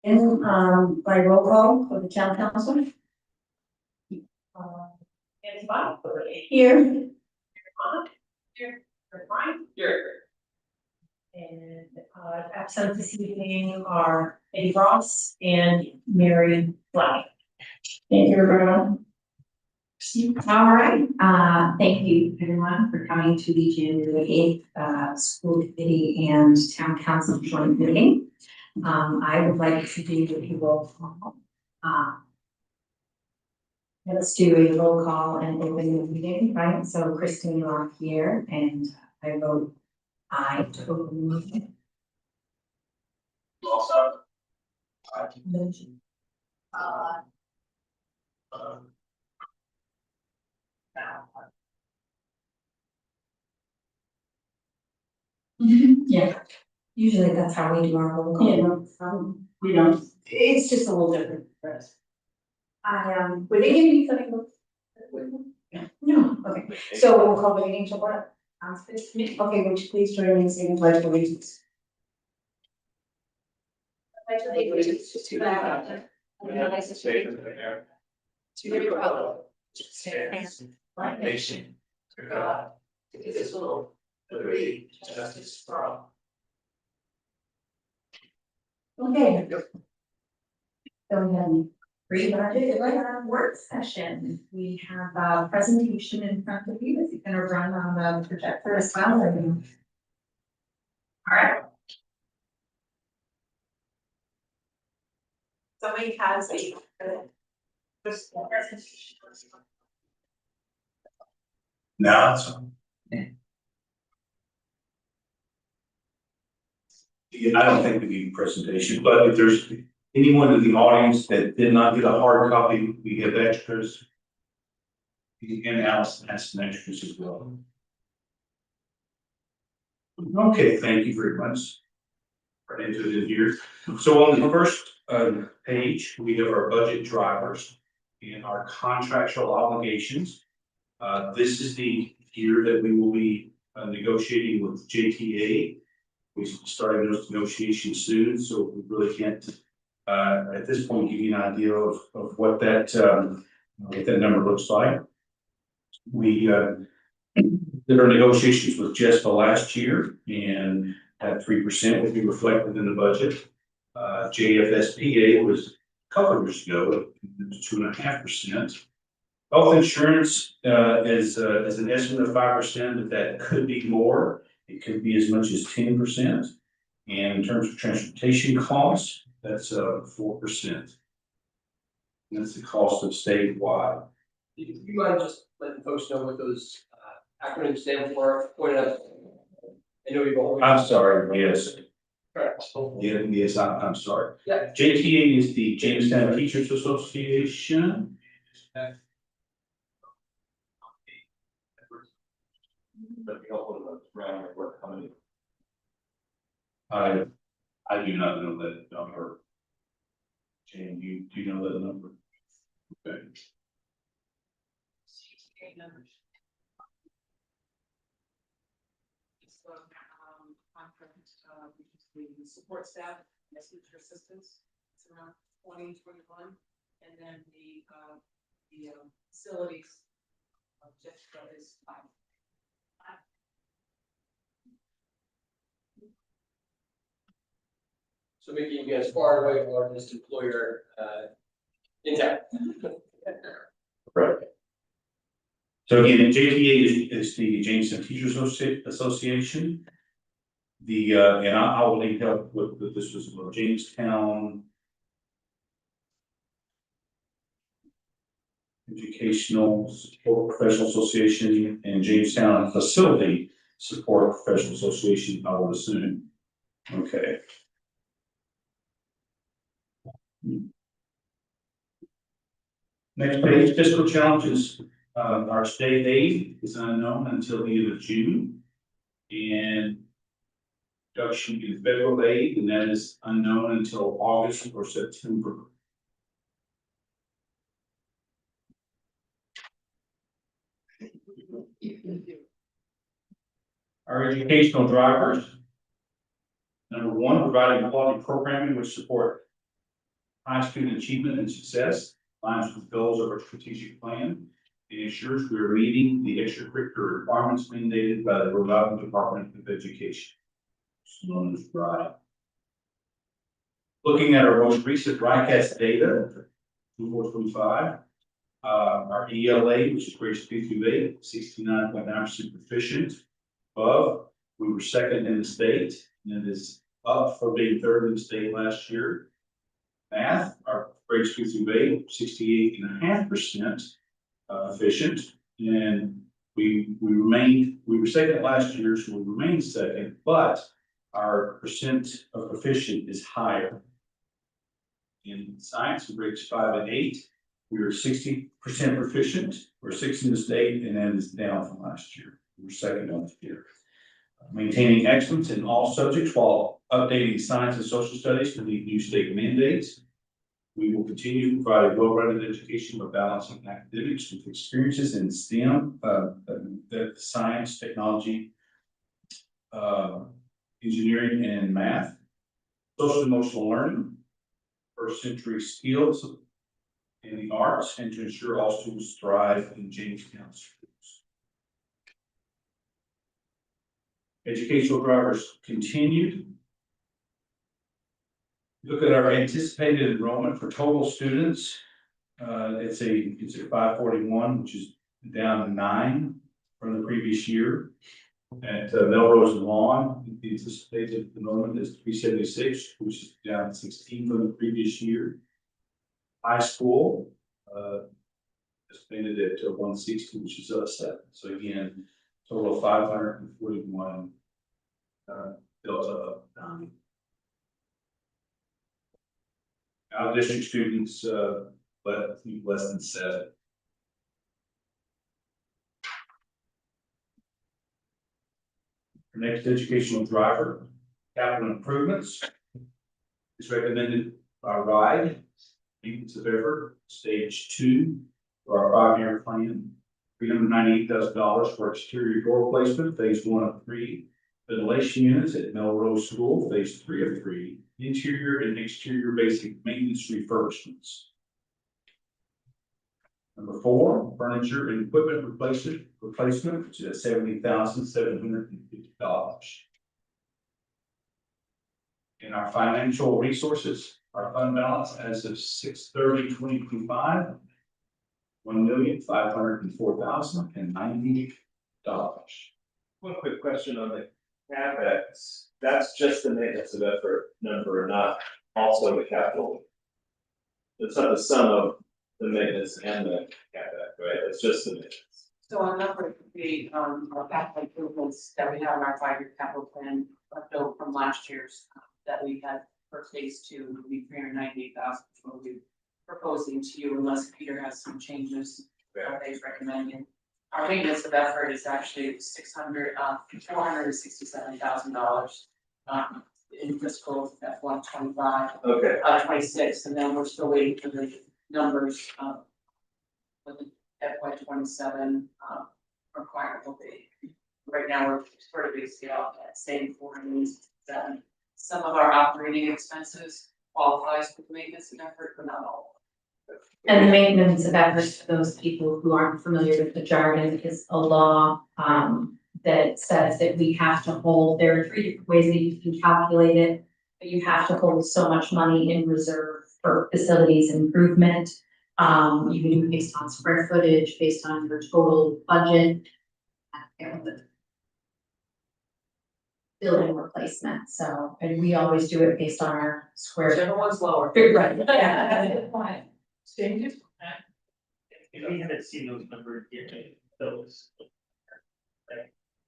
And by roll call for the town council. Nancy Bott. Here. Here. Brian. Here. And absent this evening are Eddie Ross and Mary Black. Thank you, everyone. All right, thank you everyone for coming to the January 8th school committee and town council joint meeting. I would like to do a roll call. Let's do a roll call and open the meeting, right? So Kristen, you are here and I vote aye to open the meeting. Also, Yeah, usually that's how we do our roll call. Yeah. We don't, it's just a little different for us. Were they giving you something? No, okay, so we'll call the meeting to order. Okay, would you please join me in saying the pledge of allegiance? to the flag of the United States of America, to the republic which stands one nation under God, indivisible, liberty, and justice for all. Okay. Go ahead and read our work session. We have a presentation in front of you. Is it going to run on the projector as well? All right. Somebody has a presentation. Now it's on. Yeah, I don't think we need a presentation, but if there's anyone in the audience that did not get a hard copy, we have extras. And Allison has some extras as well. Okay, thank you very much. Right into it in here. So on the first page, we have our budget drivers and our contractual obligations. This is the year that we will be negotiating with JTA. We started those negotiations soon, so we really can't at this point give you an idea of what that number looks like. We did our negotiations with Jespa last year, and that 3% would be reflected in the budget. JFSPA was a couple of years ago, 2.5%. Health insurance is an estimate of 5%, but that could be more. It could be as much as 10%. And in terms of transportation costs, that's 4%. And that's the cost of statewide. Do you mind just letting folks know what those acronyms stand for? Point out. I know you've always. I'm sorry, yes. Correct. Yeah, yes, I'm sorry. Yeah. JTA is the Jamestown Teachers Association. I do not know that number. Jane, do you know that number? Okay. Conference, which is the support staff, and teacher assistants, it's around 2021, and then the facilities just is 5. So making you guys far away from largest employer in town. Right. So again, JTA is the Jamestown Teachers Association. The and I will link up with this was Jamestown Educational Support Professional Association and Jamestown Facility Support Professional Association, I would assume. Okay. Next page, fiscal challenges. Our state aid is unknown until the end of June. And reduction in federal aid, and that is unknown until August or September. Our educational drivers. Number one, providing quality programming which support high student achievement and success, aligns with goals of our strategic plan, and ensures we are meeting the extracurricular requirements mandated by the Rhode Island Department of Education. Known as RIDE. Looking at our most recent RICAS data, 24-25, our ELA, which is grades 3 through 8, 69.9% proficient. Above, we were second in the state, and it is up from being third in the state last year. Math, our grades 2 through 8, 68.5% efficient, and we were second last year, so we remained second, but our percent of proficient is higher. In science, grades 5 and 8, we were 60% proficient, we're 6th in the state, and that is down from last year. We're second on the year. Maintaining excellence in all subjects while updating science and social studies to meet new state mandates. We will continue to provide a well-rounded education by balancing academics with experiences in STEM, the science, technology, engineering, and math. Social emotional learning, first century skills in the arts, and to ensure all students thrive in Jamestown schools. Educational drivers continued. Look at our anticipated enrollment for total students. It's at 541, which is down 9 from the previous year. At Melrose and Lawn, the anticipated enrollment is 376, which is down 16 from the previous year. High school, estimated at 160, which is up 7. So again, total of 541, delta of 9. Out of district students, less than 7. Our next educational driver, capital improvements, is recommended by RIDE, maintenance of effort, stage 2, for our 5-year plan. $398,000 for exterior door replacement, phase 1 of 3. Ventilation units at Melrose School, phase 3 of 3. Interior and exterior basic maintenance refurbishments. Number 4, furniture and equipment replacement, which is at $70,750. In our financial resources, our fund balance as of 6/30/2025, $1,504,090. One quick question on the CapEx, that's just the maintenance of effort number, not also the capital. It's not the sum of the maintenance and the CapEx, right? It's just the maintenance. So on number 3, our capital improvements that we have in our 5-year capital plan left over from last year's that we had for phase 2 would be $398,000, which we'll be proposing to you unless Peter has some changes that he's recommending. Our maintenance of effort is actually $467,000 in fiscal FY25. Okay. 26, and then we're still waiting for the numbers with the FY27 requirement will be. Right now, we're sort of basically out at same 407. Some of our operating expenses qualifies for maintenance and effort, but not all. And the maintenance of efforts, for those people who aren't familiar with the jargon, is a law that says that we have to hold, there are 3 different ways that you can calculate it, but you have to hold so much money in reserve for facilities improvement. You can do it based on square footage, based on your total budget. And the building replacement, so, and we always do it based on our square. Whichever one's lower. Right, yeah. Changes. If we haven't seen those numbers yet, those.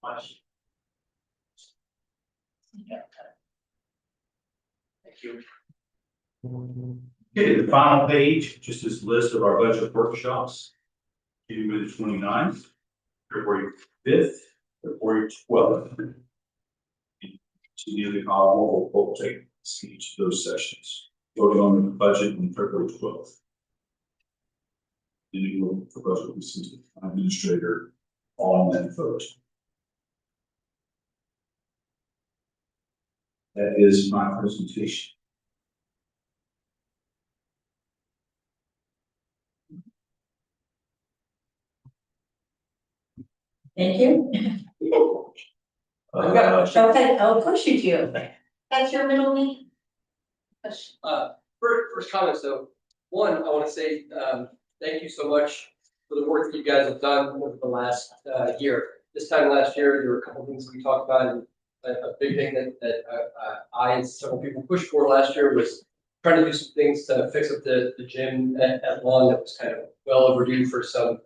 Much. Yeah. Thank you. Okay, the final page, just this list of our budget workshops. January 29th, February 5th, February 12th. To nearly all will take each of those sessions. Voting on the budget on February 12th. Then you will the budget will be sent to the administrator on that vote. That is my presentation. Thank you. I've got a question. Okay, of course you do. That's your middle name? First comments though, one, I wanna say, thank you so much for the work that you guys have done over the last, year. This time last year, there were a couple of things we talked about, and a big thing that I and several people pushed for last year was trying to do some things to fix up the gym at Lawn that was kind of well overdue for some,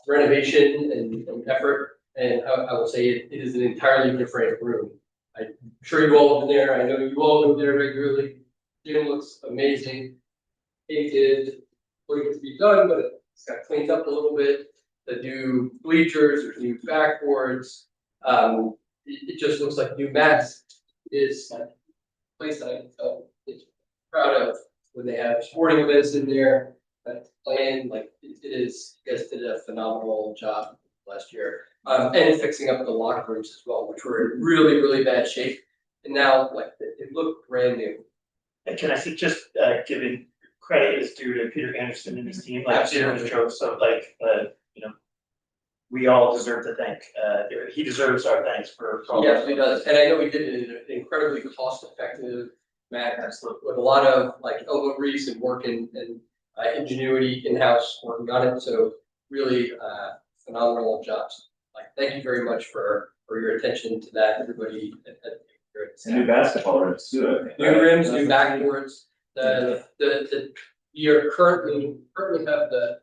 renovation and effort. And I will say it is an entirely different room. I'm sure you all have been there, I know you all go there regularly. Gym looks amazing. Painted, looking to be done, but it's got cleaned up a little bit. The new bleachers, there's new backboards. It just looks like new mats is like a place that I felt proud of when they have sporting events in there. Playing, like it is, you guys did a phenomenal job last year. And fixing up the locker rooms as well, which were in really, really bad shape. And now, like, it looked brand new. And can I see just giving credit is due to Peter Anderson and his team, like Peter Absolutely. drove, so like, you know. We all deserve to thank, he deserves our thanks for. all Yes, that. he does, and I know he did it in an incredibly cost-effective manner, with a lot of like elbow grease and work and ingenuity in-house working on it, so really phenomenal jobs. Like, thank you very much for your attention to that, everybody at And new basketball rims too, I think. New rims, new backboards, we are currently have the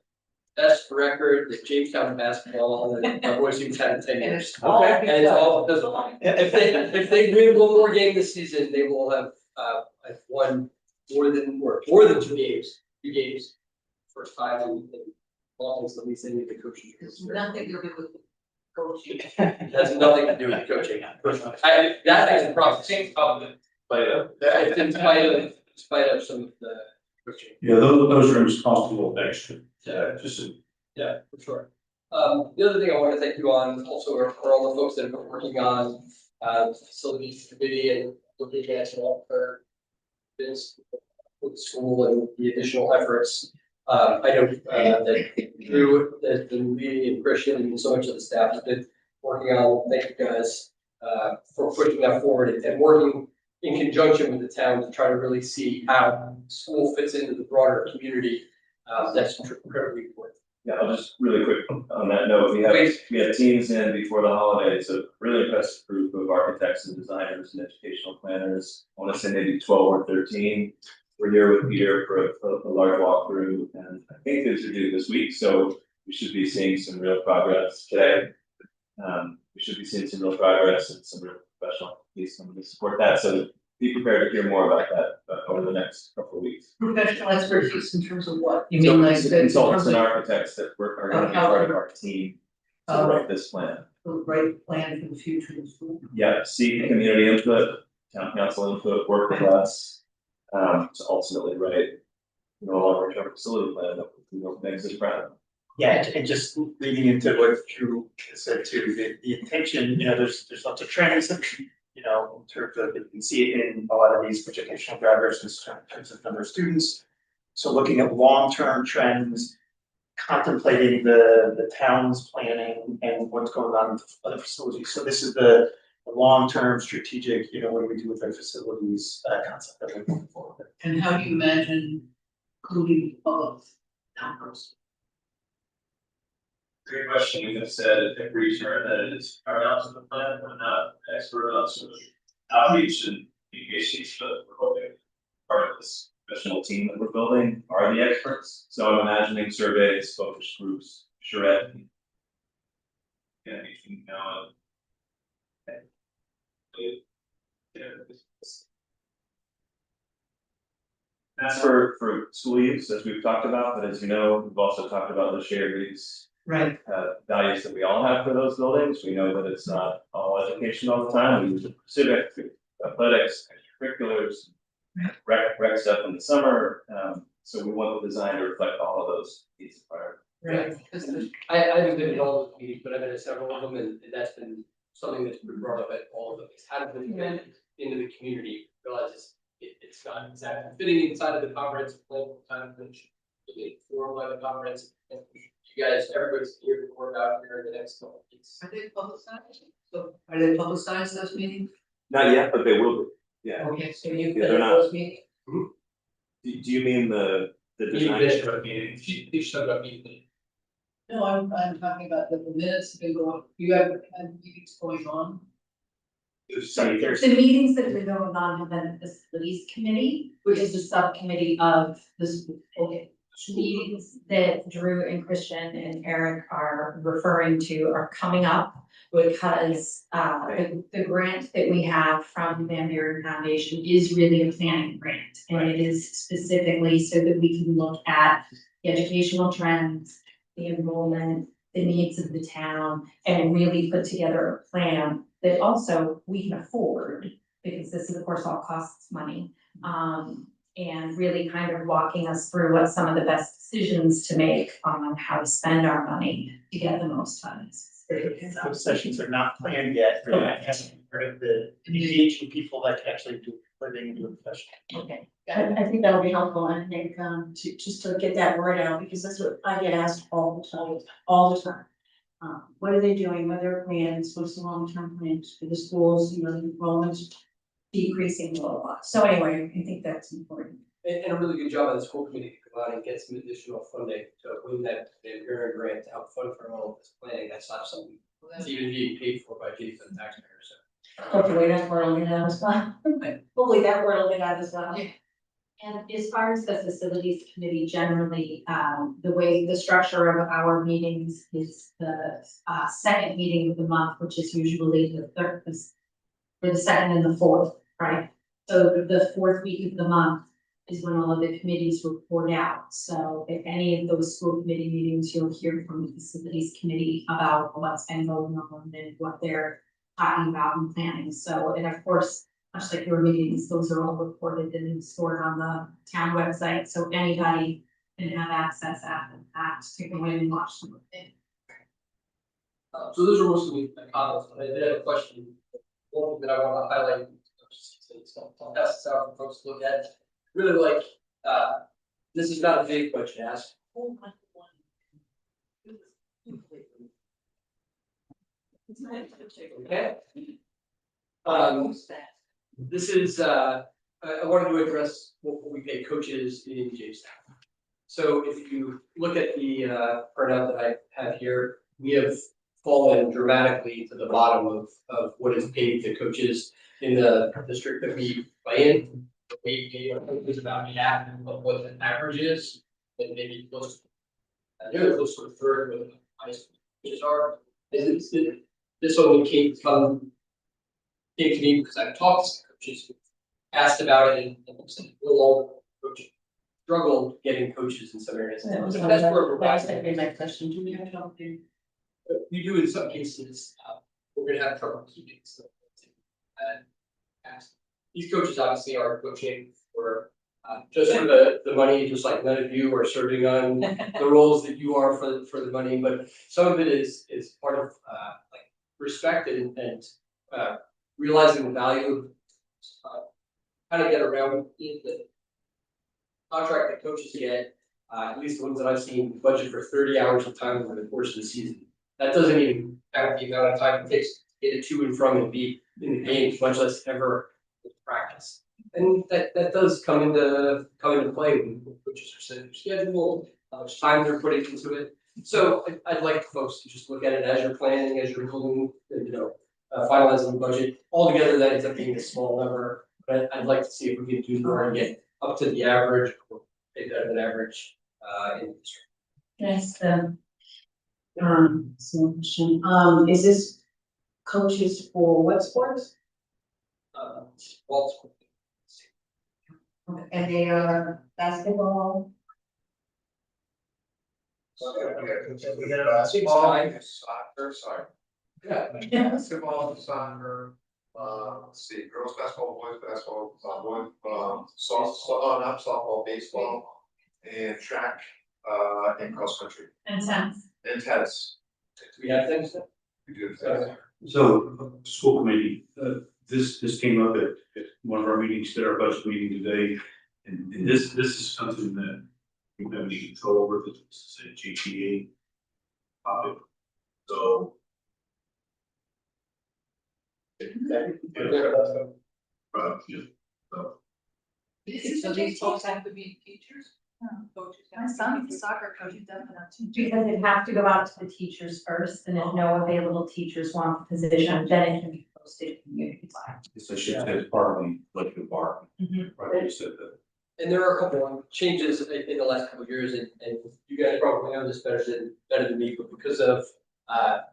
best record that Jamestown basketball and our boys team's had in 10 years. Okay. And it's all because of mine. If they win one more game this season, they will have won more than two games. First time in long as at least any of the coaches. Nothing to do with coaching. It has nothing to do with coaching. That is the problem. It's in spite of some of the coaching. Yeah, those rooms cost a little extra, just Yeah, for sure. The other thing I want to thank you on also are all the folks that have been working on facilities committee and looking at all for this with the school and the additional efforts. I know that Drew has been leading and Christian and so much of the staff have been working on. Thank you guys for pushing that forward and working in conjunction with the town to try to really see how school fits into the broader community. That's incredibly important. Yeah, I'll just really quick on that note, we had teams in before the holidays, a really impressive group of architects and designers and educational planners. I wanna say maybe 12 or 13. We're here with Peter for a large walkthrough, and I think things are due this week, so we should be seeing some real progress today. We should be seeing some real progress and some real professional piece to support that, so be prepared to hear more about that over the next couple of weeks. Professional expertise in terms of what? You So mean like it's the. consultants and architects that are gonna be part of our team to Oh. write this plan. The right plan for the future of the school. Yeah, seek community input, town council input, work with us, to ultimately write, a longer term facility plan that, makes us proud. Yeah, and just leading into what Drew said too, the intention, there's lots of trends that, in terms of, you can see it in a lot of these educational drivers in terms of number of students. So looking at long-term trends, contemplating the town's planning and what's going on with other facilities. So this is the long-term strategic, what do we do with our facilities concept that we're moving forward with. And how do you imagine including both numbers? Great question, we have said at every turn that it is paramount to the plan, we're not expert on sort of outreach and communications, but we're hoping part of this professional team that we're building are the experts. So I'm imagining surveys, focus groups, charrette. That's for school use, as we've talked about, but as you know, we've also talked about the shared use Right. values that we all have for those buildings. We know that it's not all education all the time. We use it for civic, athletics, extracurriculars, rec stuff in the summer. So we want the design to reflect all of those needs prior. Right. I haven't been in all of the meetings, but I've been at several of them, and that's been something that's been brought up at all of them. Is how to fit into the community, realize it's not exactly fitting inside of the conference, time which formed by the conference, and you you guys, everybody's here to work out here in the next couple of weeks. Are they publicized? So, are they publicized, those meetings? Not yet, but they will be, yeah. Okay, so you've Yeah, been they're at not. those meetings? Do you mean the design? You showed up meeting. No, I'm talking about the minutes have been going, you have meetings going on? Sorry, there's, The meetings that have been going on have been at the facilities committee, which is the subcommittee of the school. Okay. Meetings that Drew and Christian and Eric are referring to are coming up because the grant that we have from the Van Buren Foundation is really a planning grant. And it is specifically so that we can look at the educational trends, the enrollment, the needs of the town, and really put together a plan that also we can afford, because this is of course all costs money. And really kind of walking us through what some of the best decisions to make on how to spend our money to get the most funds. those sessions are not planned yet, for that has part of the engaging people that can actually do living and do professional. Okay. I think that'll be helpful, I think, to, just to get that word out, because that's what I get asked all the time. What are they doing, what are their plans, what's the long-term plans for the schools, you know, enrollment's decreasing a lot. So anyway, I think that's important. And a really good job on the school committee to come out and get some additional funding to win that Van Buren grant to help fund for all of this planning. That's not something that's even being paid for by the taxpayers. Hopefully that word will get out as well. Hopefully that word will get out as well. And as far as the facilities committee generally, the way the structure of our meetings is the second meeting of the month, which is usually the third, or the second and the fourth, right? So the fourth week of the month is when all of the committees report out. So if any of those school committee meetings, you'll hear from the facilities committee about what's been going on and what they're talking about and planning. So, and of course, much like your meetings, those are all reported and stored on the town website, so anybody can have access at that to go in and watch them. So those are most of my comments, but I did have a question. One thing that I want to highlight, I'll pass this out for folks to look at. Really like, this is not a big budget ask. Okay. This is, I wanted to address what we pay coaches in Jamestown. So if you look at the printout that I have here, we have fallen dramatically to the bottom of what is paid to coaches in the district that we play in. We pay our coaches about half of what the average is, and maybe close, nearly close to a third of what the highest coaches are. This only came to me because I've talked to some coaches who asked about it and said, we'll all coach struggle getting coaches in some areas. That was That's where we're that was at. gonna be my question, do we have trouble doing? We do in some cases, we're gonna have trouble keeping some. These coaches obviously are coaching for, just for the money, just like none of you are serving on the roles that you are for the money, but some of it is part of, like respect and realizing the value of, how to get around the contract that coaches get, at least the ones that I've seen, budget for 30 hours of time over the course of the season. That doesn't even count the amount of time it takes to get it to and from and be in the games, much less ever practice. And that does come into play when coaches are setting their schedule, how much time they're putting into it. So I'd like folks to just look at it as you're planning, as you're building, finalizing the budget. Altogether, that ends up being a small number, but I'd like to see if we can do more and get up to the average or maybe better than average in the district. Yes, so question, is this coaches for what sports? Well, And they are basketball, Basketball, soccer, sorry. yeah, Basketball, soccer, let's see, girls basketball, boys basketball, not softball, baseball, and track, and cross country, And sense. and tennis. do we have things that? We do tennis. So, school committee, this came up at one of our meetings, at our budget meeting today. And this is something that we don't have any control over, this is a GPA. So. Yeah, so. So these folks have to be teachers? Coaches have My to be son's a teachers? soccer coach, he's definitely not teaching. Because it have to go out to the teachers first, and if no available teachers want the position, then it can be posted community-wide. So she said partly, like the bar, Mhm. right, you said that. And there are a couple of changes in the last couple of years, and you guys probably know this better than me, but because of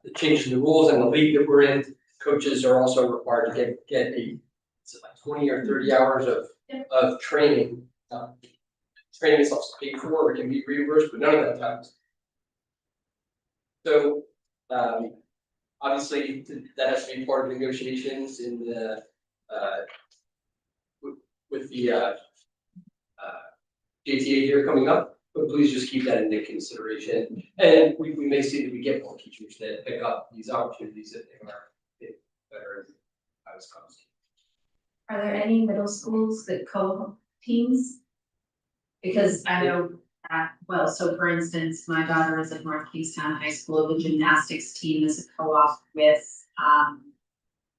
the changes in the rules and the league that we're in, coaches are also required to get a, is it like 20 or 30 hours of training. Training is also paid for, or can be reimbursed, but none of that happens. So, obviously, that has to be part of negotiations in the, with the, JTA here coming up, but please just keep that into consideration. And we may see that we get more teachers that pick up these opportunities if they are better as comes. Are there any middle schools that co-op teams? Because I know, well, so for instance, my daughter is at North Kingstown High School, the gymnastics team is a co-op with,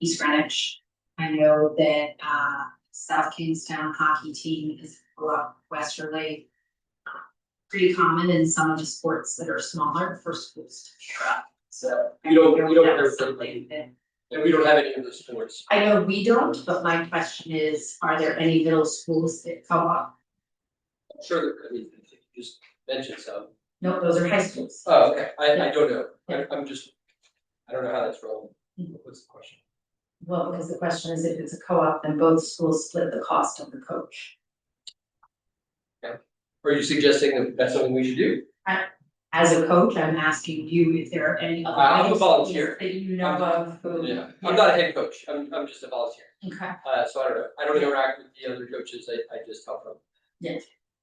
East Greenwich. I know that, South Kingstown hockey team is a co-op with Westerly. Pretty common in some of the sports that are smaller for schools to pair up, so. We don't I have that's everything. something that- And we don't have any of those sports. I know we don't, but my question is, are there any middle schools that co-op? I'm sure that, I mean, you just mentioned some. No, those are high schools. Oh, okay, I don't know, I'm just, I don't know how that's relevant. What's the question? Well, because the question is if it's a co-op, then both schools split the cost of the coach. Are you suggesting that that's something we should do? As a coach, I'm asking you if there are any other. I'm a middle volunteer. schools that you know of who. Yeah, I'm not a head coach, I'm just a volunteer, Okay, so I don't interact with the other coaches, I just help them.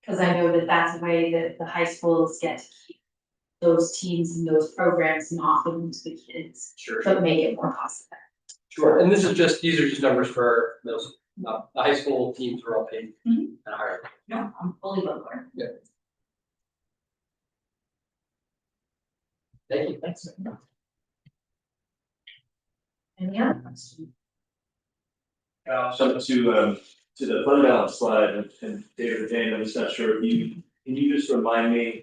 because I know that that's a way that the high schools get to keep those teams and those programs and offer them to the kids, Sure. but make it more cost effective. Sure, and these are just numbers for middle school, the high school teams are all paid at a higher. No, I'm fully aware. Thank you, thanks. Any other questions? So to the fund balance slide and David or Jane, I'm just not sure if can you just remind me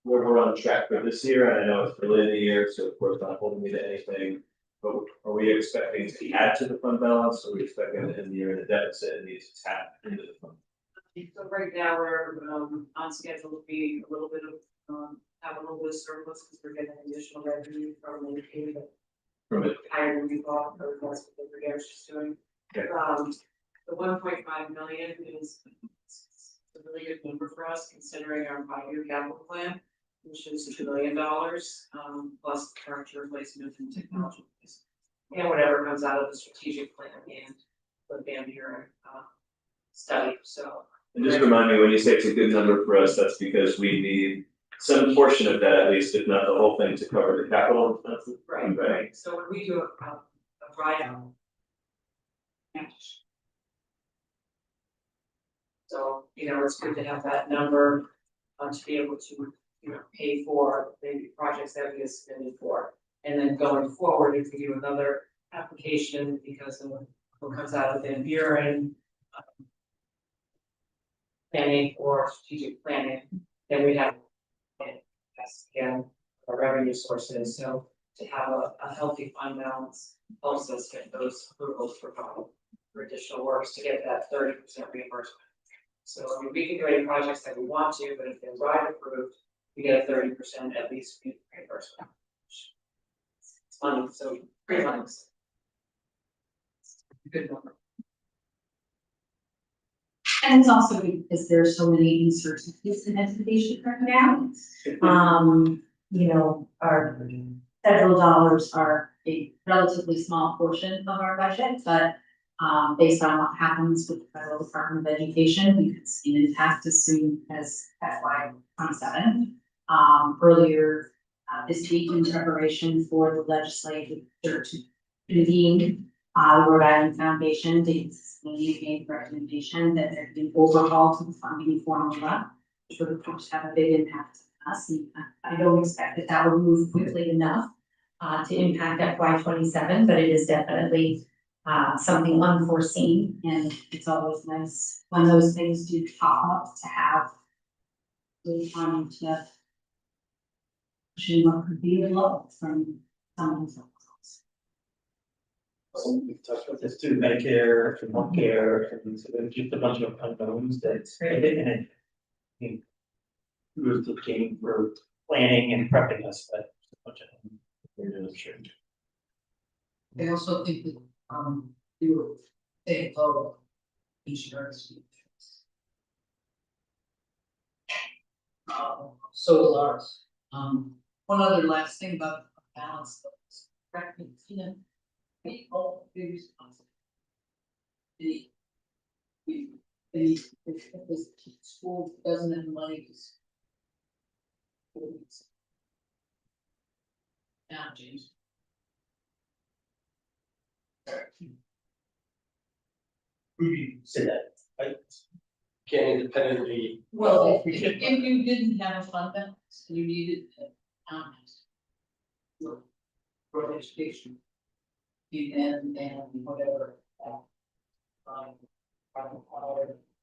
where we're on track for this year? And I know it's early in the year, so of course not holding me to anything. But are we expecting to add to the fund balance? Or are we expecting to end the year in a deficit and need to tap into the fund? So right now, we're on schedule to be a little bit of, have a little bit of surplus, because we're getting additional revenue from Medicaid. From it. Higher than we thought, or that's what the Brigadier is doing. Okay. The 1.5 million is a really good number for us, considering our 5-year capital plan, which is $2 billion, plus furniture replacement and technology replacement. And whatever comes out of the strategic plan and the Van Buren study, so. And just remind me, when you say it's a good number for us, that's because we need some portion of that at least, if not the whole thing, to cover the capital expenses. Right. So when we do a write-out. So, it's good to have that number, to be able to, pay for maybe projects that we have submitted for. And then going forward, if we do another application because of what comes out of Van Buren. Planning or strategic planning, then we have. That's again, our revenue sources, so to have a healthy fund balance helps us get those approvals for additional works to get that 30% reimbursement. So I mean, we can do any projects that we want to, but if they're RIDE approved, we get a 30% at least reimbursement. It's money, so great money. Good number. And it's also because there's so many uncertainties in education right now. Our federal dollars are a relatively small portion of our budget, but based on what happens with the federal Department of Education, we could see an impact as soon as FY 27. Earlier this week, in preparation for the legislature to convene, the Rhode Island Foundation made a recommendation that there be overhaul to the funding formula, which would of course have a big impact us. And I don't expect that that will move quickly enough to impact FY 27, but it is definitely something unforeseen, and it's always nice when those things do pop up to have really fun to pushing what could be a lot from someone's else. We've talked about this too, Medicare, and healthcare, and so there's just a bunch of unknowns that's great, and I think who's the king for planning and prepping us, but a bunch of them, we're doing sure. I also think that, you were saying, oh, insurance. So will ours. One other last thing about balance, correct me, you know, we all be responsible. The, if the school doesn't have money, it's. Now, James. Who said that, right? Can independently, Well, if you didn't have a fund balance, you needed a for education. And whatever.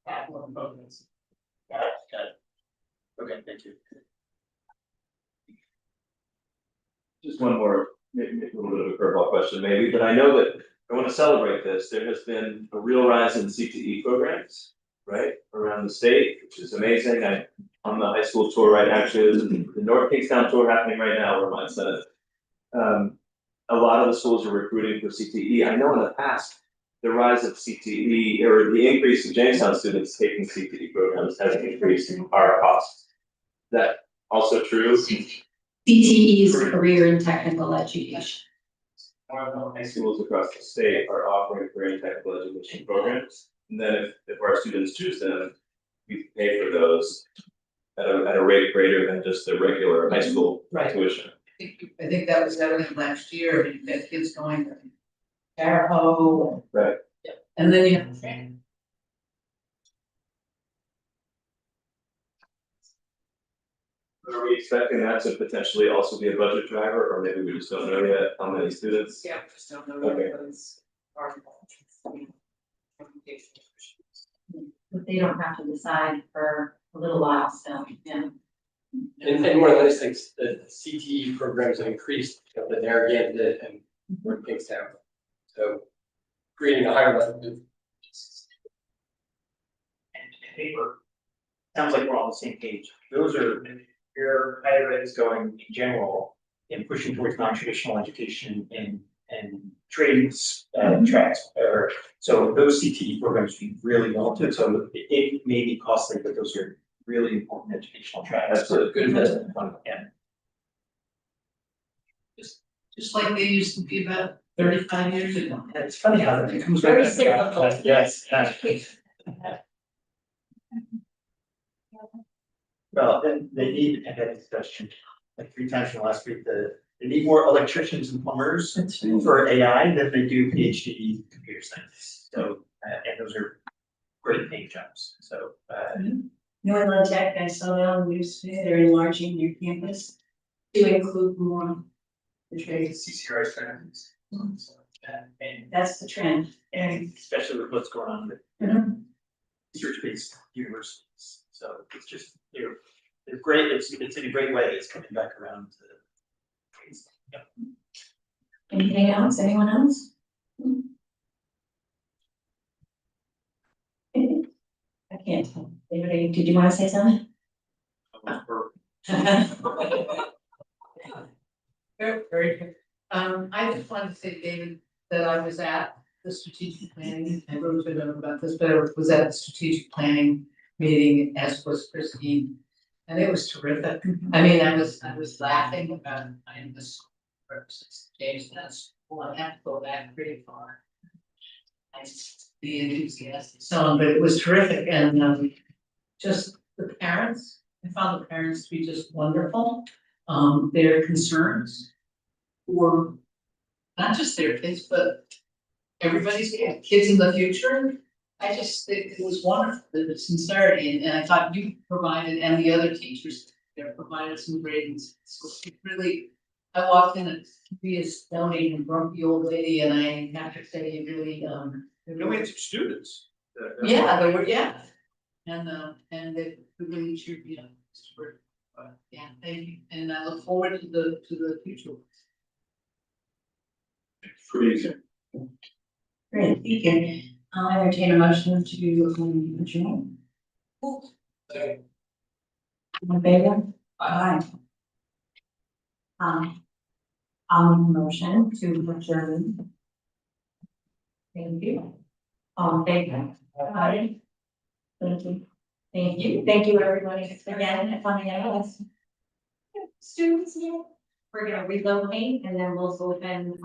Capital improvements. Got it. Okay, thank you. Just one more, maybe a little bit of a curveball question maybe, but I know that I want to celebrate this. There has been a real rise in CTE programs, right, around the state, which is amazing. I'm on the high school tour right now, actually, there's the North Kingstown tour happening right now where my son is. A lot of the schools are recruiting for CTE. I know in the past, the rise of CTE or the increase of Jamestown students taking CTE programs has increased our costs. Is that also true? CTE is career and technical education. High schools across the state are offering career and technical education programs. And then if our students choose them, we pay for those at a rate greater than just the regular high school Right. tuition. I think that was evident last year, you had kids going to Arapahoe. Right. Yeah, and then you have the family. Are we expecting that to potentially also be a budget driver, or maybe we just don't know yet how many students? Yeah, just don't know Okay. what is our. But they don't have to decide for a little while still, yeah. and one of the nice things, the CTE programs have increased, you know, the Narragansett and North Kingstown. So creating a higher level of. And paper. Sounds like we're all on the same page. Those are where higher ed is going in general in pushing towards non-traditional education and trades tracks. So those CTE programs do really well too. So it may be costly, but those are really important educational tracks. That's a good investment. Yeah. Just like they used to be about 35 years ago. And it's funny how that comes Very back. cyclical. Yes. Well, then they need, and that discussion, like 3 times in the last week, they need more electricians and plumbers for AI than they do PhD computer scientists. So, and those are great paying jobs, so, New England Tech, I saw that on the news today, they're enlarging their campus to include more the trades. CCRI trends. And That's the trend. especially with what's going on with Mhm. research-based universities, so it's just, they're great, it's in a great way, it's coming back around to. Yeah. Anything else, anyone else? I can't tell. David, did you want to say something? Very, very good. I just wanted to say, David, that I was at the strategic planning, I wrote a note about this, but I was at the strategic planning meeting, as was Christine. And it was terrific. I mean, I was laughing about, I'm the school versus Jamestown school, I have to go back pretty far. I just be enthusiastic, so, but it was terrific, and just the parents, I found the parents to be just wonderful. Their concerns for not just their kids, but everybody's kids in the future. I just think it was wonderful, the sincerity, and I thought you provided, and the other teachers, there, provided some ratings. So it really, I walked in and be a stony and grumpy old lady, and I have to say, it really, And we had some students. yeah, there were, yeah. And they really cheered me up. It's great. But, yeah, thank you, and I look forward to the future. Pretty easy. Great, thank you. I'll entertain a motion to adjourn. Second. All in favor? Aye. I'll make a motion to adjourn. Thank you. All in favor? Aye. Thank you. Thank you. Thank you, everybody, again, for coming out. Students, yeah. We're gonna relocate and then we'll open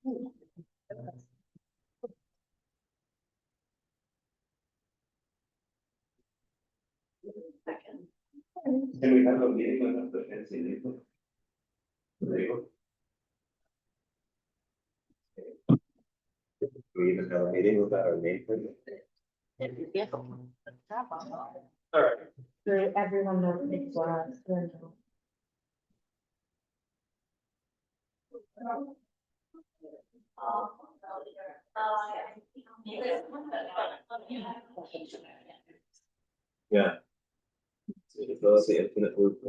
Can we have a meeting with the fancy people? We even have a meeting without our name. Alright. Everyone knows it's Yeah. Those the infinite loop.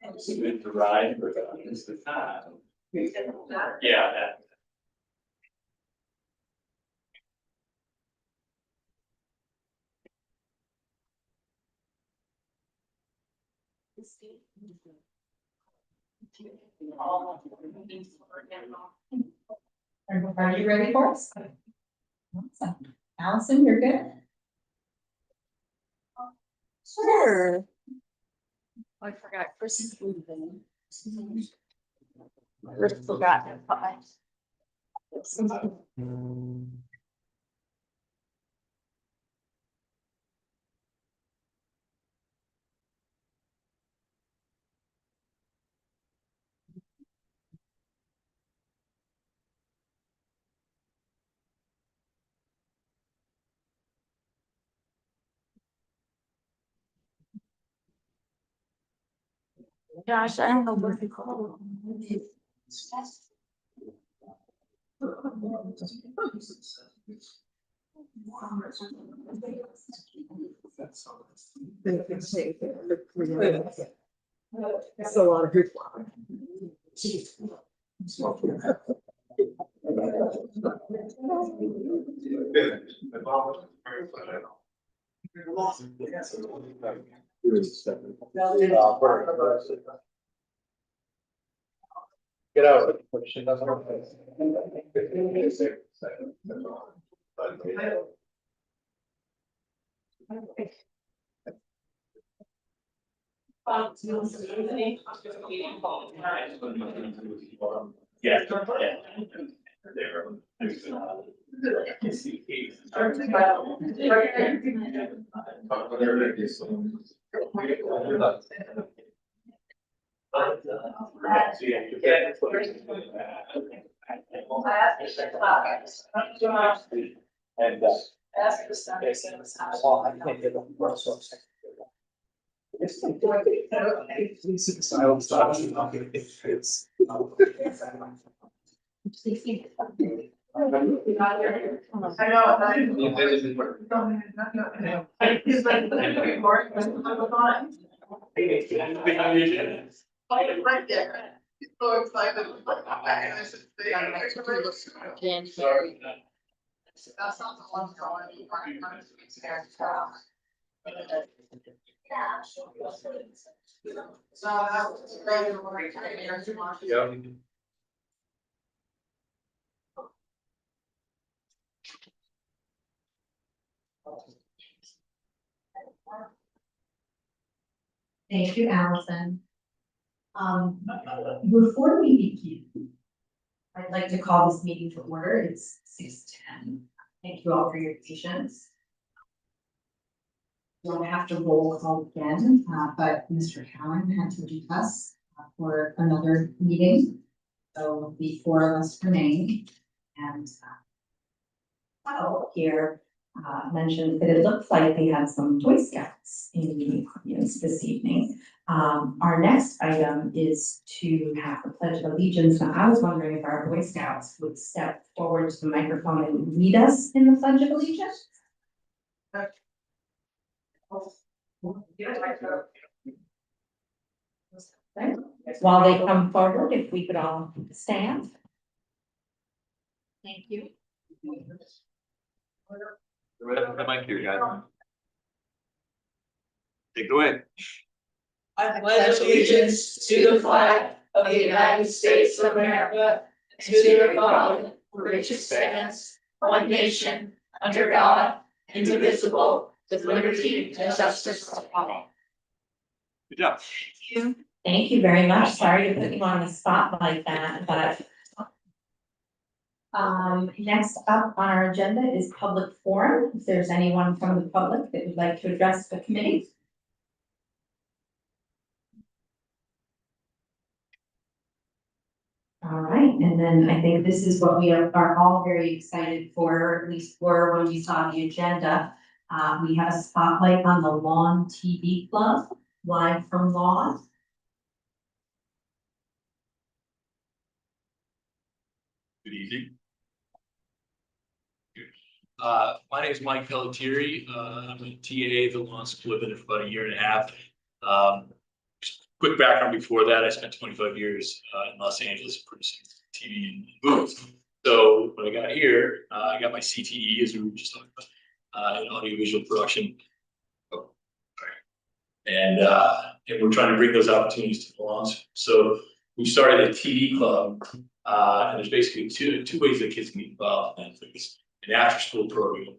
It's a good ride for the time. Yeah, that. Are you ready for us? Awesome. Allison, you're good? Sure. I forgot Chris is leaving. Chris forgot to buy. Gosh, I don't know what to call it. That's a lot of good flour. Get out. She doesn't. Yeah. And Right there. So excited. Sorry. That's not the one going. So that was great. Yeah. Thank you, Allison. Before we begin, I'd like to call this meeting to order. It's 6:10. Thank you all for your patience. We'll have to roll call again, but Mr. Cowan had to leave us for another meeting. So the four of us remain, and here mentioned that it looks like they had some Boy Scouts in the audience this evening. Our next item is to have the Pledge of Allegiance. Now, I was wondering if our Boy Scouts would step forward to the microphone and lead us in the Pledge of Allegiance. While they come forward, if we could all stand. Thank you. The mic here, guys. Take it away. I pledge allegiance to the flag of the United States of America, and to the republic for which it stands, one nation, under God, indivisible, with liberty and justice for all. Good job. Thank you very much. Sorry to put you on the spot like that, but. Next up on our agenda is public forum. If there's anyone from the public that would like to address the committee. All right, and then I think this is what we are all very excited for, or at least for when we saw the agenda. We have a spotlight on the Lawn TV Club, live from Lawn. Good evening. My name is Mike Pelletieri. I'm a TA at the Lawn School. I've been there for about a year and a half. Quick background before that, I spent 25 years in Los Angeles producing TV and movies. So when I got here, I got my CTE, as we were just talking about, in audiovisual production. Oh, sorry. And we're trying to bring those opportunities to the lawns. So we started a TV club, and there's basically two ways that kids can get involved in things. An after-school program.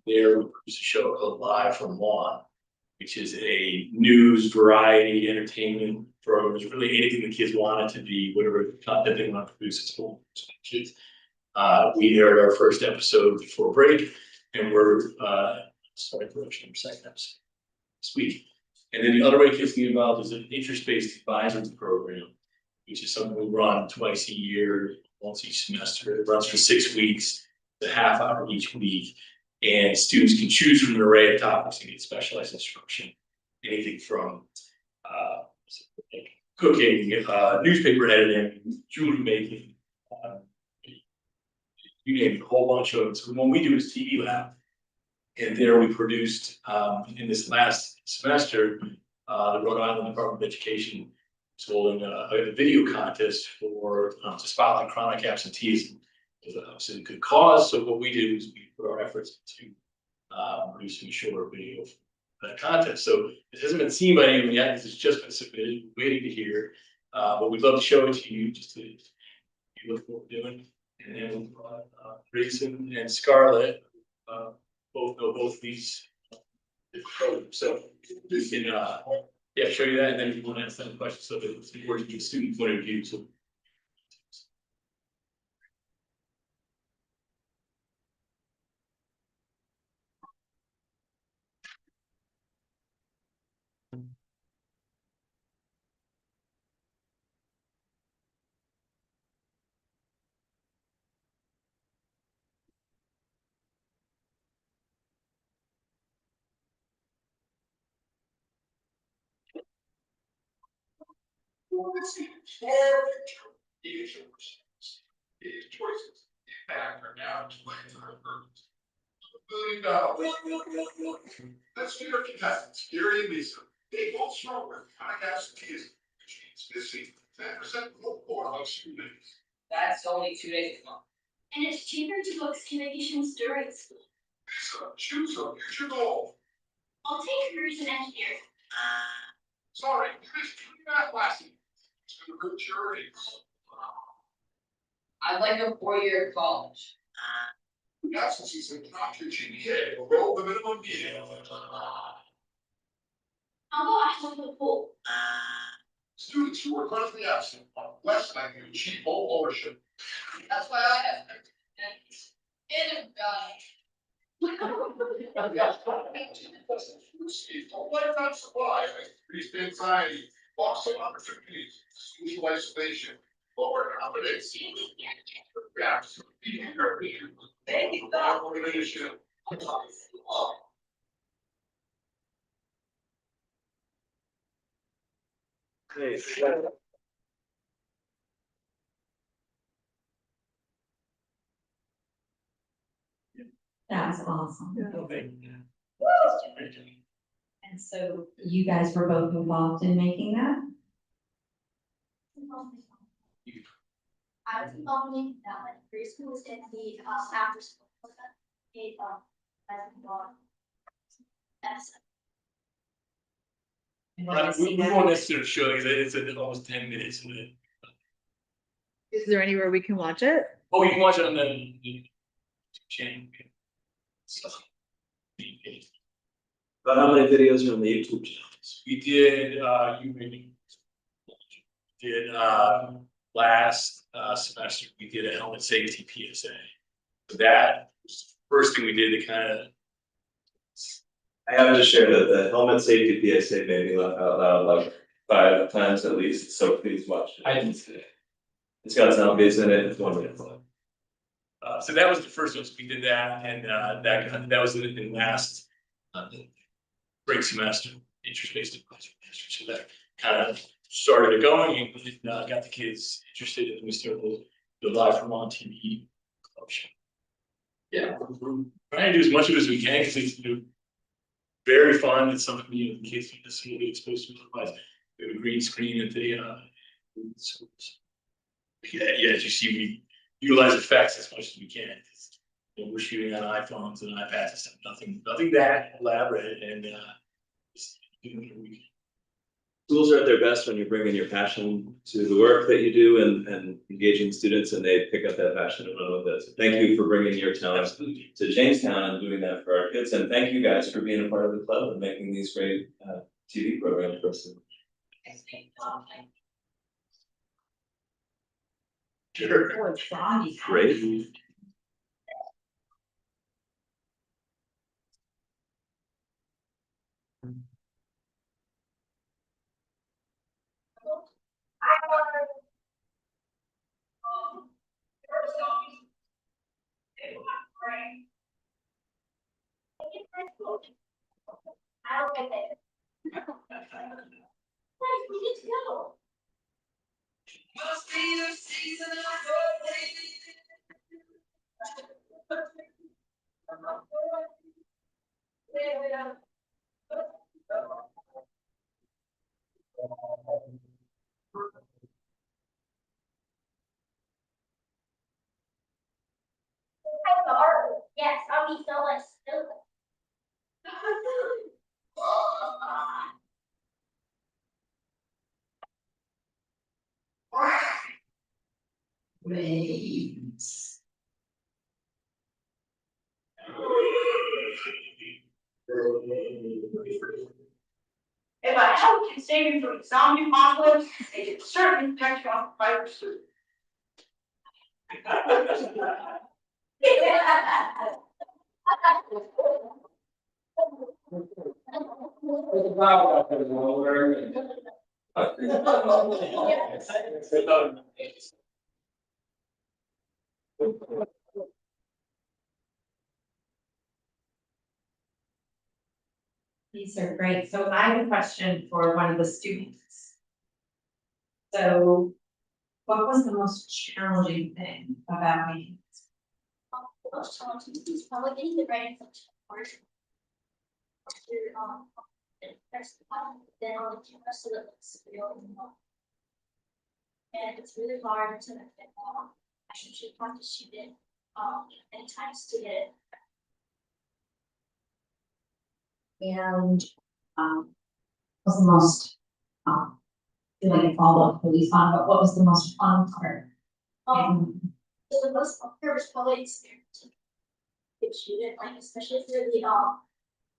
There, we produce a show called Live from Lawn, which is a news, variety, entertainment program. It's really anything the kids want it to be, whatever content they want to produce at school. Kids. We aired our first episode before break, and we're starting production of second episode this week. And then the other way kids get involved is an interest-based advisory program, which is something we run twice a year, once each semester. It runs for 6 weeks, a half hour each week. And students can choose from an array of topics and get specialized instruction. Anything from like cooking, newspaper editing, jewelry making, you name it, a whole bunch of it. So what we do is TV Lab. And there we produced, in this last semester, the Rhode Island Department of Education is holding a video contest for to spotlight chronic absenteeism. It's a good cause. So what we do is we put our efforts into producing a short video for that contest. So it hasn't been seen by anyone yet. This has just been submitted, waiting to hear. But we'd love to show it to you just to you look at what we're doing. And then we brought Grayson and Scarlett, both know both these programs. So we can yeah, show you that, and then if you want to ask them questions, so that it's important to get student point of view. So His choices impact are now $1 billion. Let's meet our contestants, Gary and Lisa. They both struggle with chronic absenteeism, which means missing 10% or of students. That's only 2 days ago. And it's cheaper to book vacations during school. Lisa, choose a future goal. I'll take careers in engineering. Sorry, you missed 2 math classes. It's gonna hurt your earnings. I'd like a 4-year college. Absences and not your GPA will roll the minimum meeting. I'll go out to the pool. Students who are chronically absent are less likely to achieve home ownership. That's why I have. And Lifetime supply, increased anxiety, loss of opportunities, social isolation, lower confidence. Gaps, behavior, organization. That was awesome. And so you guys were both involved in making that? I was involved in that, like, preschool was in the, after school. That's. we won't necessarily show you that. It's almost 10 minutes. Is there anywhere we can watch it? Oh, you can watch it on the channel. So. But how many videos are on the YouTube channel? We did, last semester, we did a helmet safety PSA. So that was the first thing we did to kind of. I have to share that the helmet safety PSA made me laugh out loud like 5 times at least, so please watch it. I didn't see it. It's got zombies in it, it's 1 minute long. So that was the first one, so we did that, and that was in last spring semester, interest-based advisory semester, so that kind of started it going, and got the kids interested, and we started the live from on TV club show. Yeah, we're trying to do as much of it as we can, because it's very fun, it's something, the kids don't necessarily get exposed to otherwise. We have a green screen at the schools. Yeah, as you see, we utilize effects as much as we can. We're shooting on iPhones and iPads and stuff, nothing that elaborate, and just doing what we can. Schools are at their best when you're bringing your passion to the work that you do and engaging students, and they pick up that passion and run with it. So thank you for bringing your talent to Jamestown and doing that for our kids, and thank you guys for being a part of the club and making these great TV programs for us. Sure. Oh, it's froggy. Great. I'll get it. Guys, we need to go. Yes, I'll be so much stupid. Great. If a help can save you from zombie apocalypse, it can certainly protect you off fire soon. These are great. So I have a question for one of the students. So what was the most challenging thing about making this? The most challenging is probably getting the right function work. Press the button, then on the camera so that it's real. And it's really hard to actually have to shoot it many times to get it. And was the most feel like it followed really fun, but what was the most fun part? So the most fun part was probably experimenting. To shoot it, like especially for the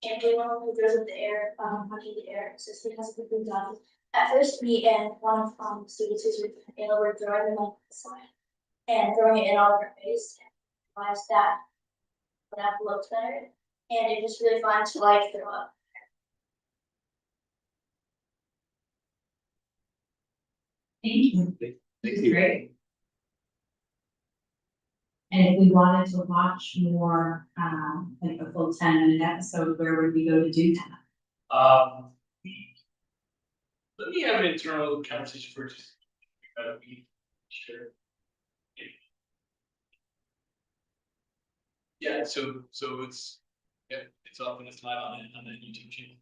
and one who goes up the air, punching the air, so he has a good gun. At first, me and one of the students who's with Ayla were throwing them on the side and throwing it in all of her face and realized that looked better. And it was really fun to like throw up. Thank you. Thank you. Great. And if we wanted to watch more, like a full 10-minute episode, where would we go to do that? Let me have an internal conversation first. Sure. Yeah, so it's, yeah, it's up and it's live on that YouTube channel.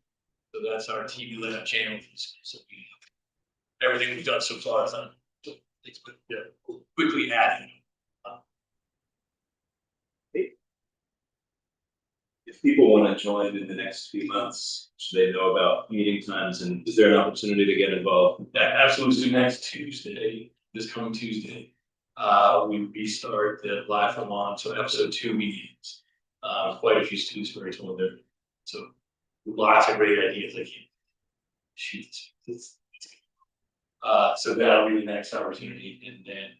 So that's our TV Lab channel. So everything we've done so far is on. So it's quickly adding. If people want to join in the next few months, should they know about meeting times, and is there an opportunity to get involved? Absolutely, so next Tuesday, this coming Tuesday, we restart the Live from On, so episode 2 meetings. Quite a few students were told there, so lots of great ideas, like, sheets. So that'll be the next opportunity, and then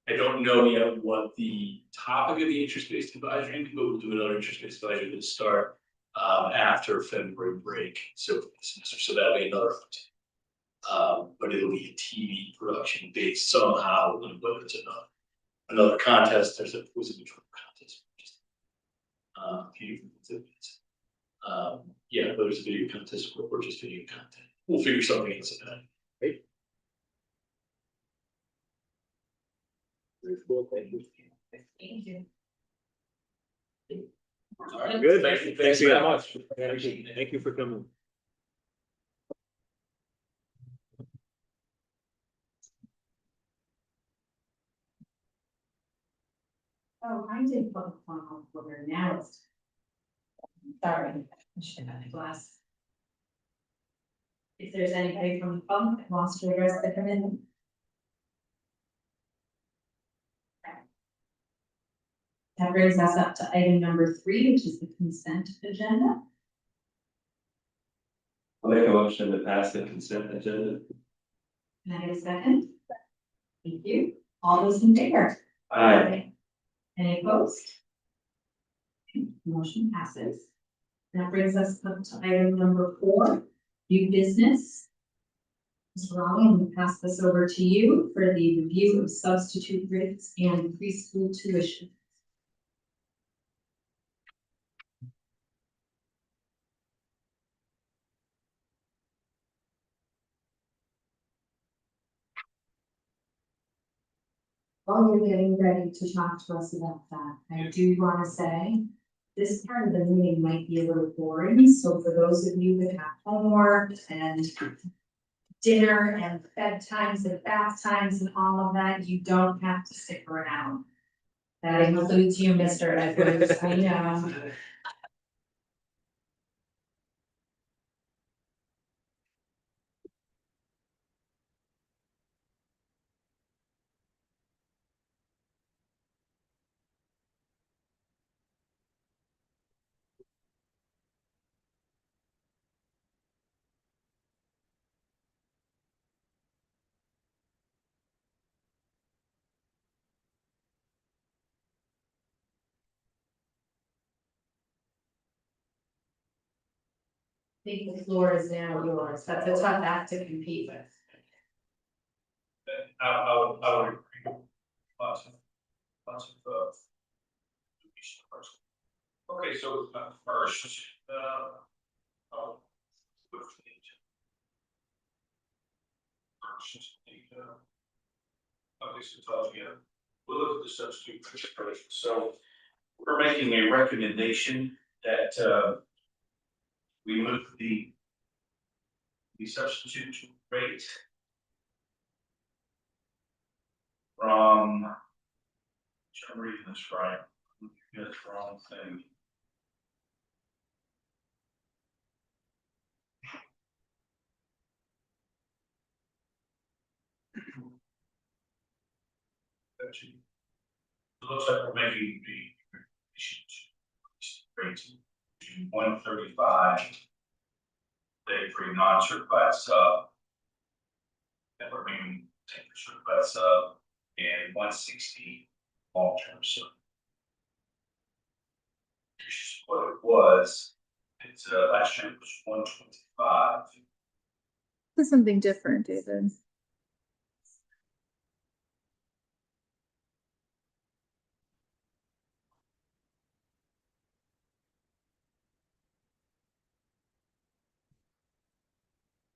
I don't know yet what the topic of the interest-based advisory, but we'll do another interest-based advisory to start after February break, so for the semester, so that'll be another one. But it'll be a TV production based somehow, whether it's another contest, was a neutral contest. Yeah, whether it's a video contest or just video content, we'll figure something else out. Right? Very cool, thank you. Thank you. All right, Good. thank you Thanks very again. much. Thank you for coming. Oh, I did public comment over now. Sorry, I should have had a glass. If there's anybody from the public that wants to address the committee. That brings us up to item number 3, which is the consent agenda. I'll make a motion to pass the consent agenda. Can I get a second? Thank you. All those in favor? Aye. Any opposed? Motion passes. That brings us up to item number 4, new business. Mr. Raleigh, I'm going to pass this over to you for the review of substitute rates and preschool tuition. While you're getting ready to talk to us about that, I do want to say, this part of the meeting might be a little boring, so for those of you that have homework and dinner and bedtimes and bath times and all of that, you don't have to stick around. That includes you, Mr. Edwards, I know. I think the floor is now yours. That's a tough act to compete with. I would agree. Lots of. Okay, so first, oh, first, okay, so tells you, we'll look at the substitute first. So we're making a recommendation that we move the substitute rate from, I'm reading this right, that's the wrong thing. It looks like we're making the rate to 135 day for non-certified sub. And we're making 10% certified sub and 160 long-term sub. Which is what it was. It's last year it was 125. This is something different, David.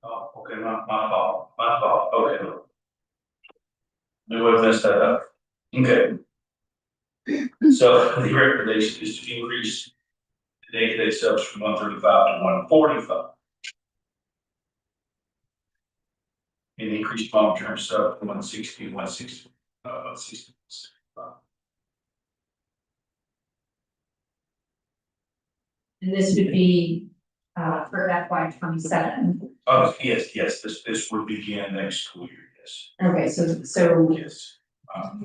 Oh, okay, my fault, okay. Knew I messed that up. Okay. So the recommendation is to increase the day-to-day subs from 135 to 145. And increase long-term sub from 160 to 160, 160. And this would be for FY 27. Oh, yes, this would begin next school year, yes. Okay, so Yes.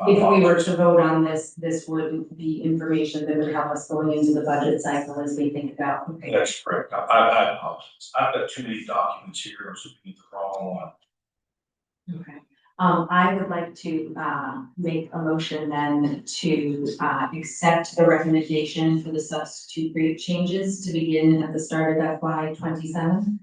If we were to vote on this, this would be information that would help us going into the budget cycle as we think about. Okay. That's correct. I apologize. I've got too many documents here. I'm looking at the wrong one. Okay. I would like to, make a motion then to, accept the recommendation for the substitute rate changes to begin at the start of FY 27.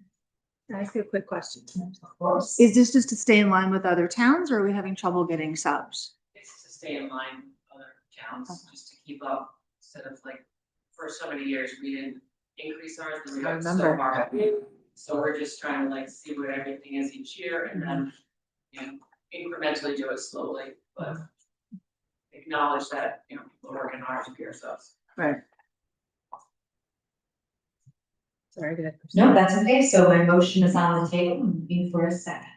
Can I ask you a quick question? Of course. Is this just to stay in line with other towns or are we having trouble getting subs? It's to stay in line with other towns, just to keep up, instead of like, for so many years, we didn't increase ours, and we I got so remember. far ahead. So we're just trying to like see what everything is each year and then, you know, incrementally do it slowly, but acknowledge that, you know, people are working hard to be ourselves. Right. Sorry, did I? No, that's okay. So my motion is on the table. I'm looking for a second.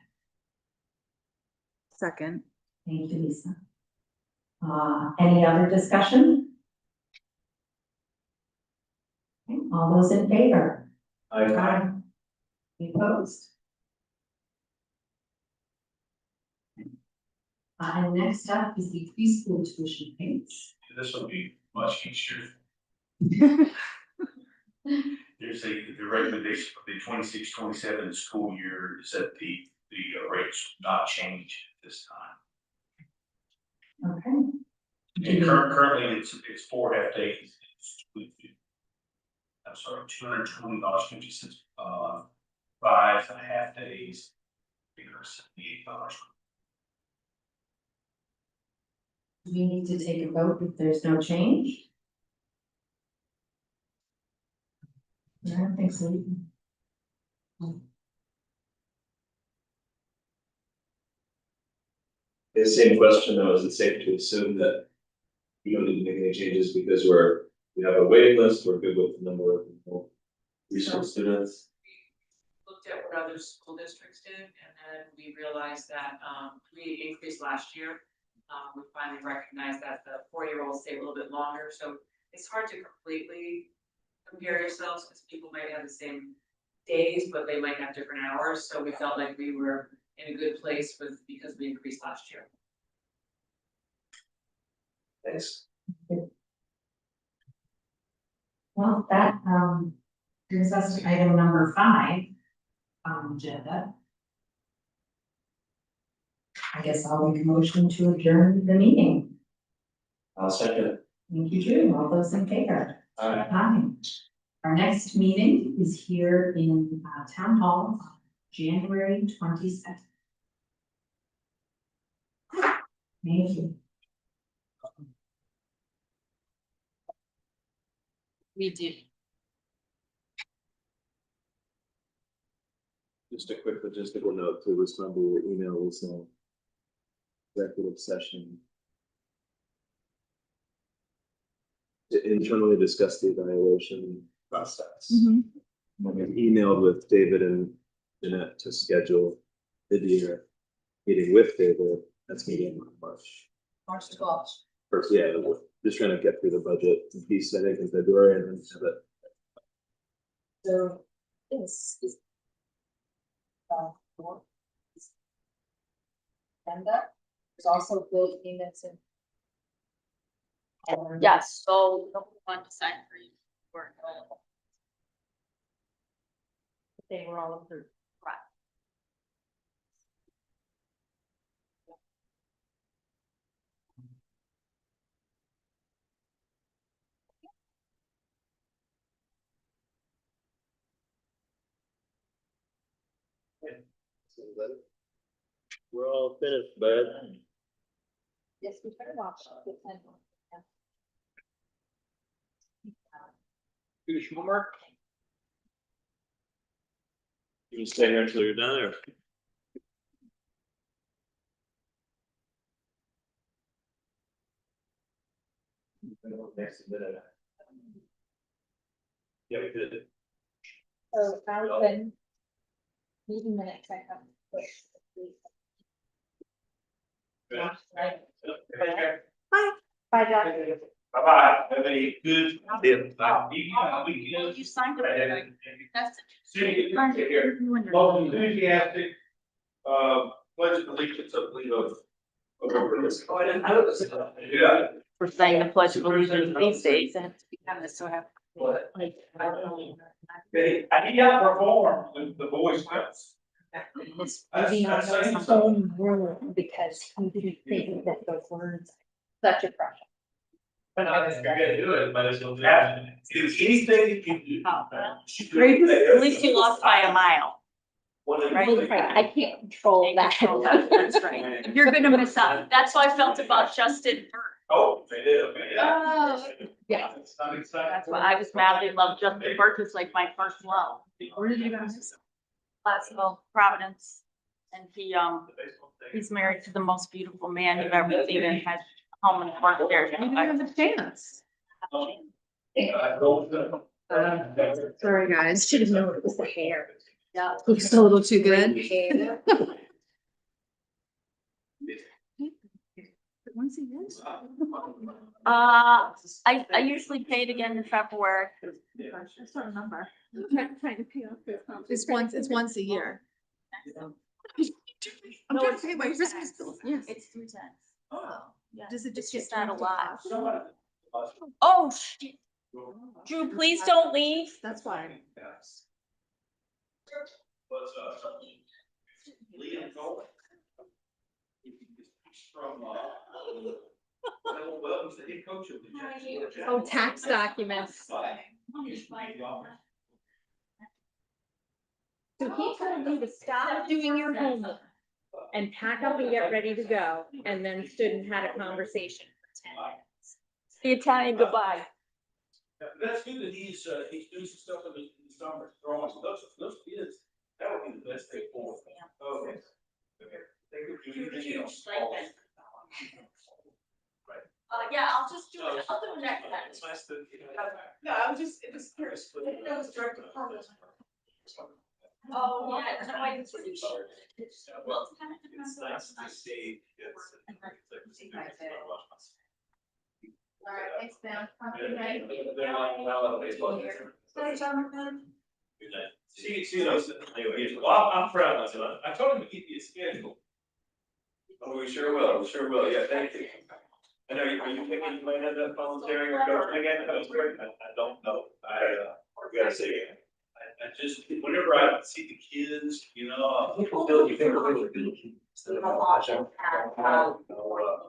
Second. Thank you, Lisa. Any other discussion? Okay, all those in favor? Aye. Any opposed? And next up is the preschool tuition rates. This will be much easier. There's the recommendation for the 26-27 school year is that the rates not change at this time. Okay. And currently, it's 4 half days. I'm sorry, $220.50, 5.5 days, $78. Do we need to take a vote if there's no change? I don't think so. The same question though, is it safe to assume that we don't need to make any changes because we have a waiting list, we're good with the number of preschool students? Looked at what other school districts did, and then we realized that, we increased last year. We finally recognized that the 4-year-olds stay a little bit longer, so it's hard to completely compare yourselves, because people might have the same days, but they might have different hours, so we felt like we were in a good place because we increased last year. Thanks. Well, that brings us to item number 5 on the agenda. I guess I'll make a motion to adjourn the meeting. I'll second. Thank you, Drew. All those in favor? Aye. Aye. Our next meeting is here in Town Hall, January 22nd. Thank you. We did. Just a quick logistical note to respond to your email was executive session. To internally discuss the evaluation process. I emailed with David and Jeanette to schedule mid-year meeting with David. That's meeting in March. March 12th. First, yeah, we're just trying to get through the budget piece, I think, in February and then have it. So this is. Agenda, there's also bill payments and. Yes, so number 1 to sign for you weren't available. They were all approved. We're all finished, bud. Yes, we turned off. Finish homework? You can stay here until you're done, or? Next minute. Yeah, we did. So now then. Meeting minutes I have. Bye, Jack. Bye-bye. Have a good. Well, you signed it, right? That's See you here. Most enthusiastic, pledge of allegiance, I believe, of Oh, I didn't know this. Yeah. For saying the pledge of allegiance these days, and it's become this so happy. What? I need help reform with the boys' house. Moving on to his own room because he didn't think that those words, such a crush. You're gonna do it, but it's. Anything you can do. At least you lost by a mile. Right, I can't control that. That's right. You're gonna miss out. That's how I felt about Justin Burke. Oh, they did, okay, yeah. Yeah. It's not exciting. That's why I was madly in love. Justin Burke was like my first love. Where did you guys? Placerville, Providence. And he's married to the most beautiful man you've ever seen and has a home and work there. You didn't have a chance. Sorry, guys. Should have known it was the hair. Yeah. Looks a little too good. Once he is. I usually pay it again in February. I still remember. I'm trying to pay off this. It's once a year. I'm No, trying it's to pay my Christmas bill. Yes. It's 3 times. Oh. Yeah. Does it It's just just get not a directed lot. deposit? Oh, shit. Drew, please don't leave. That's fine. What's Liam Cole? From, well, he's the head coach of the Jets. Oh, tax documents. So he told me to stop doing your homework and pack up and get ready to go, and then stood and had a conversation for 10 minutes. The Italian goodbye. That's good that he's doing some stuff in the summer, throwing those kids, that would be the best thing for them. Okay. They could do anything else. Yeah, I'll just do it. I'll do it next time. It's nice to, you know. No, I was just, it was curious. I didn't know it was directed at Carlos. Oh, yeah, no, I was pretty sure. Well, it's kind of different. It's nice to see. All right, thanks, Ben. They're like, well, baseball. Hey, Jonathan. Good night. See you, anyway, well, I'm proud of myself. I told him to keep you a schedule. Oh, we sure will, yeah, thank you. I know, are you thinking you might have that volunteering or coaching again? That was great. I don't know, I gotta say, I just, whenever I see the kids, you know. People feel you think really good.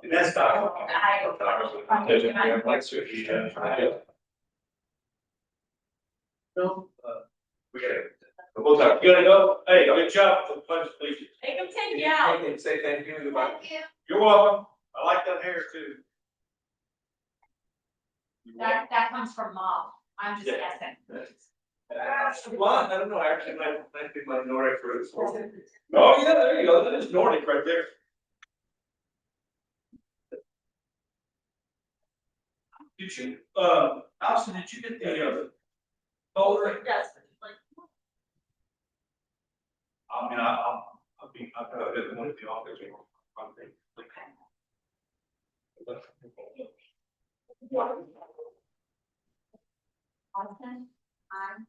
And that's not. No, we gotta, we'll talk, you gotta go, hey, good job for the pledge of allegiance. Make him take you out. Say thank you to the. You're welcome, I like that hair too. That comes from mom, I'm just Yeah. guessing. Well, I don't know, actually, might be my Nordic roots. Oh, yeah, there you go, that is Nordic right there. Did you, Allison, did you get the, folder? Yes. I mean, I'll be, I've got it, one of the office. One thing. Austin, I'm.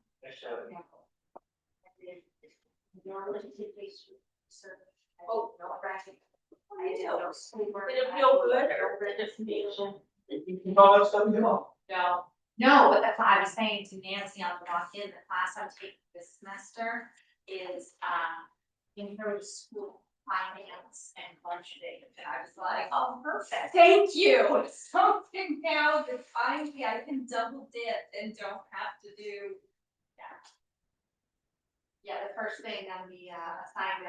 Oh, no, right. I do. Did it feel good or did it just feel? All that stuff, come on. No, but that's what I was saying to Nancy on the walk in, the class I'm taking this semester is, intro school finance and budgeting. And I was like, oh, perfect, thank you. It's something now that finally I can double dip and don't have to do. Yeah. Yeah, the first thing on the assignment